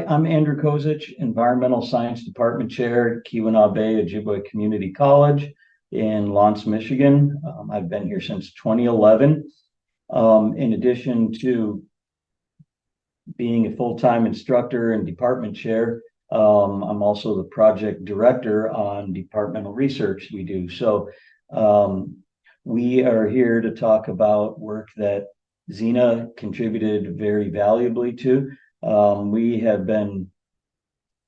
I'm Andrew Kozich, Environmental Science Department Chair, Keweenaw Bay Indian Community College in Lawrence, Michigan. I've been here since 2011. In addition to being a full-time instructor and department chair, I'm also the project director on departmental research we do. So we are here to talk about work that Zelina contributed very valuably to. We have been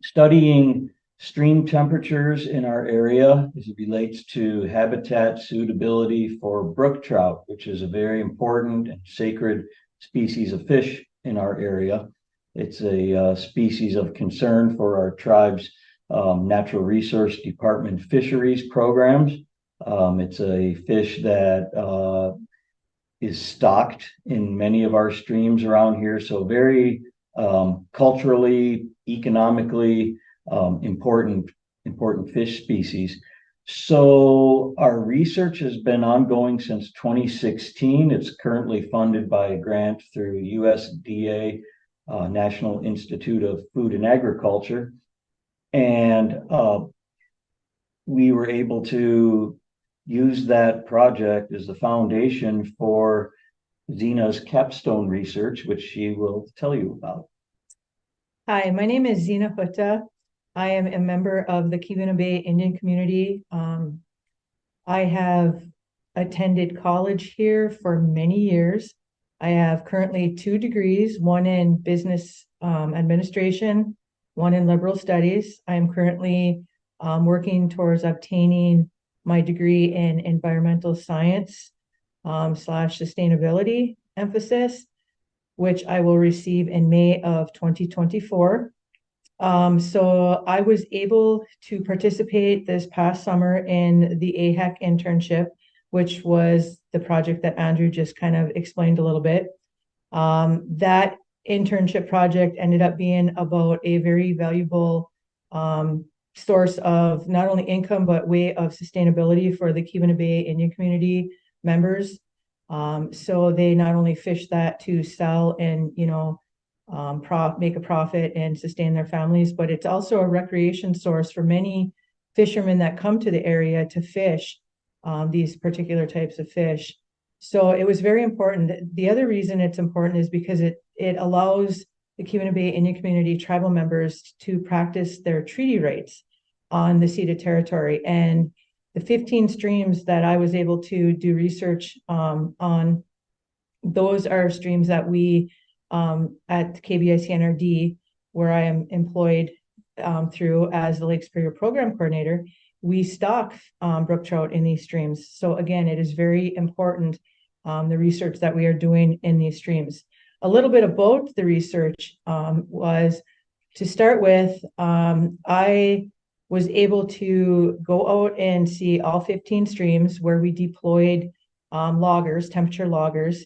studying stream temperatures in our area as it relates to habitat suitability for brook trout, which is a very important and sacred species of fish in our area. It's a species of concern for our tribe's Natural Resource Department fisheries programs. It's a fish that is stocked in many of our streams around here, so very culturally, economically important fish species. So our research has been ongoing since 2016. It's currently funded by a grant through USDA, National Institute of Food and Agriculture. And we were able to use that project as the foundation for Zelina's capstone research, which she will tell you about. Hi, my name is Zelina Huhta. I am a member of the Keweenaw Bay Indian Community. I have attended college here for many years. I have currently 2 degrees, one in business administration, one in liberal studies. I am currently working towards obtaining my degree in environmental science / sustainability emphasis, which I will receive in May of 2024. So I was able to participate this past summer in the AIHEC internship, which was the project that Andrew just kind of explained a little bit. That internship project ended up being about a very valuable source of not only income, but way of sustainability for the Keweenaw Bay Indian Community members. So they not only fish that to sell and, make a profit and sustain their families, but it's also a recreation source for many fishermen that come to the area to fish these particular types of fish. So it was very important. The other reason it's important is because it allows the Keweenaw Bay Indian Community tribal members to practice their treaty rights on the ceded territory. And the 15 streams that I was able to do research on, those are streams that we at KBIC-NRD, where I am employed through as the Lake Superior Program Coordinator, we stock brook trout in these streams. So again, it is very important, the research that we are doing in these streams. A little bit about the research was, to start with, I was able to go out and see all 15 streams where we deployed loggers, temperature loggers,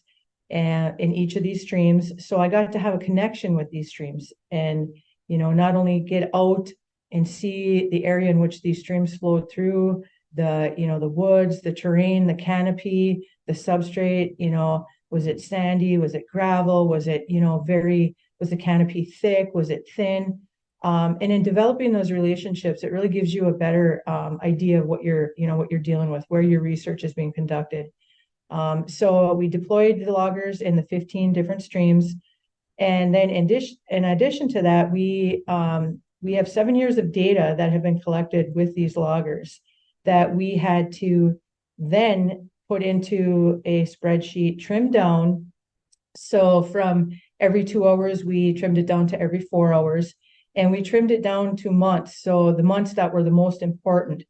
and in each of these streams. So I got to have a connection with these streams and, not only get out and see the area in which these streams flowed through, the woods, the terrain, the canopy, the substrate, was it sandy? Was it gravel? Was it, was the canopy thick? Was it thin? And in developing those relationships, it really gives you a better idea of what you're dealing with, where your research is being conducted. So we deployed the loggers in the 15 different streams. And then in addition to that, we have 7 years of data that have been collected with these loggers that we had to then put into a spreadsheet, trimmed down. So from every 2 hours, we trimmed it down to every 4 hours. And we trimmed it down to months. So the months that were the most important,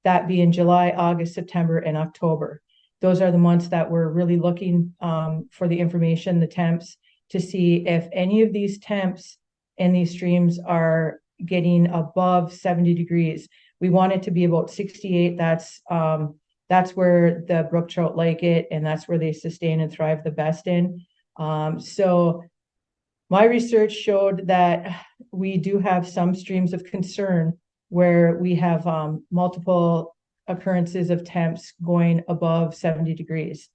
that being July, August, September, and October. Those are the months that we're really looking for the information, the temps, to see if any of these temps in these streams are getting above 70 degrees. We want it to be about 68. That's where the brook trout like it, and that's where they sustain and thrive the best in. So my research showed that we do have some streams of concern where we have multiple occurrences of temps going above 70 degrees.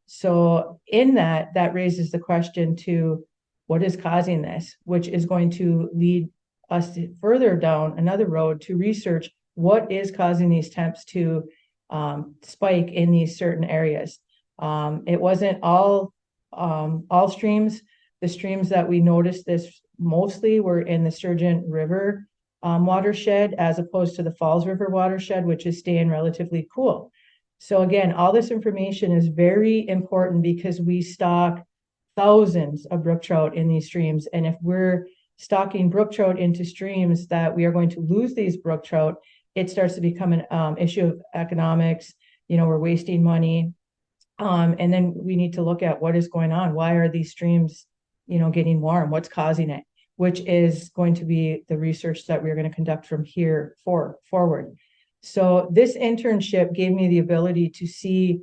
So in that raises the question to what is causing this, which is going to lead us further down another road to research what is causing these temps to spike in these certain areas. It wasn't all streams. The streams that we noticed this mostly were in the Sturgeon River watershed, as opposed to the Falls River watershed, which is staying relatively cool. So again, all this information is very important because we stock thousands of brook trout in these streams. And if we're stocking brook trout into streams that we are going to lose these brook trout, it starts to become an issue of economics. We're wasting money. And then we need to look at what is going on. Why are these streams, getting warm? What's causing it? Which is going to be the research that we're going to conduct from here forward. So this internship gave me the ability to see,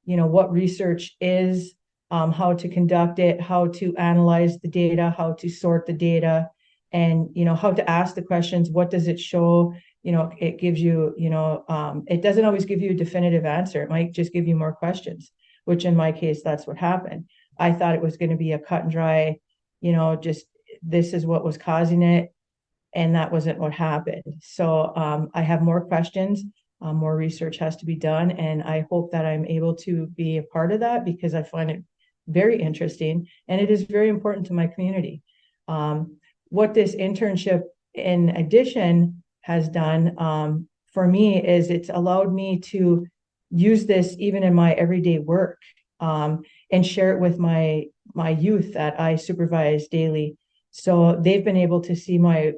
what research is, how to conduct it, how to analyze the data, how to sort the data, and, how to ask the questions. What does it show? It gives you, it doesn't always give you a definitive answer. It might just give you more questions, which in my case, that's what happened. I thought it was going to be a cut and dry, just this is what was causing it. And that wasn't what happened. So I have more questions, more research has to be done. And I hope that I'm able to be a part of that because I find it very interesting and it is very important to my community. What this internship in addition has done for me is it's allowed me to use this even in my everyday work and share it with my youth that I supervise daily. So they've been able to see my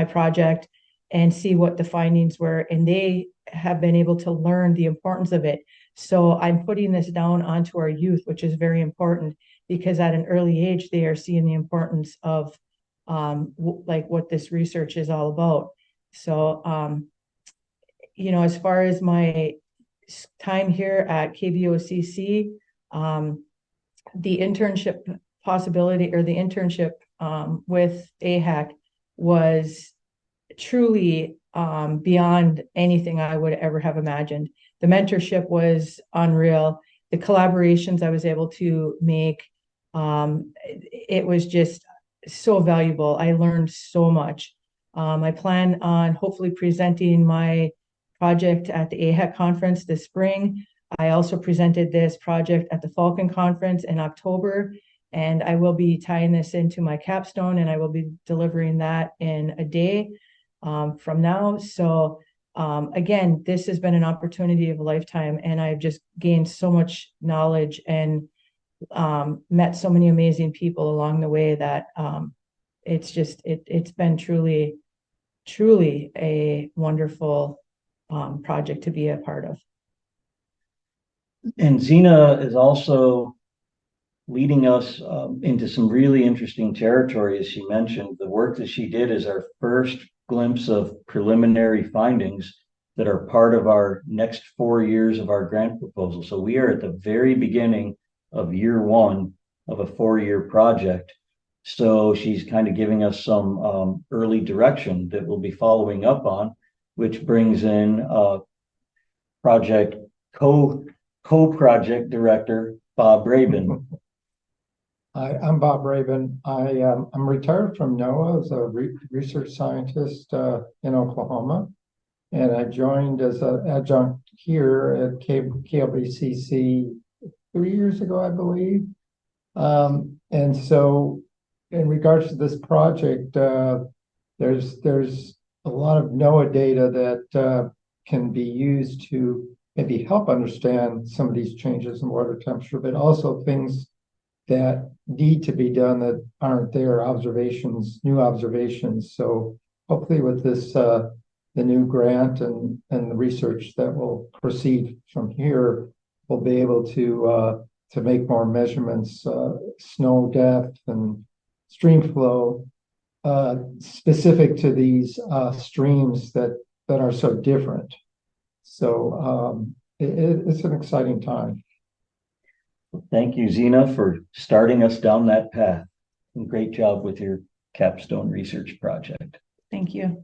project and see what the findings were, and they have been able to learn the importance of it. So I'm putting this down onto our youth, which is very important because at an early age, they are seeing the importance of like what this research is all about. So, as far as my time here at KVOCC, the internship possibility or the internship with AIHEC was truly beyond anything I would ever have imagined. The mentorship was unreal. The collaborations I was able to make, it was just so valuable. I learned so much. I plan on hopefully presenting my project at the AIHEC conference this spring. I also presented this project at the Falcon conference in October, and I will be tying this into my capstone, and I will be delivering that in a day from now. So again, this has been an opportunity of a lifetime, and I've just gained so much knowledge and met so many amazing people along the way that it's been truly a wonderful project to be a part of. And Zena is also leading us into some really interesting territory, as she mentioned. The work that she did is our first glimpse of preliminary findings that are part of our next 4 years of our grant proposal. So we are at the very beginning of year one of a 4-year project. So she's kind of giving us some early direction that we'll be following up on, which brings in project co-project director, Bob Rabin. Hi, I'm Bob Rabin. I'm retired from NOAA as a research scientist in Oklahoma, and I joined as an adjunct here at KLBCC 3 years ago, I believe. And so, in regards to this project, there's a lot of NOAA data that can be used to maybe help understand some of these changes in water temperature, but also things that need to be done that aren't there, new observations. So hopefully with this, the new grant and the research that will proceed from here, we'll be able to make more measurements, snow depth and stream flow, specific to these streams that are so different. So it's an exciting time. Thank you, Zena, for starting us down that path. And great job with your capstone research project. Thank you.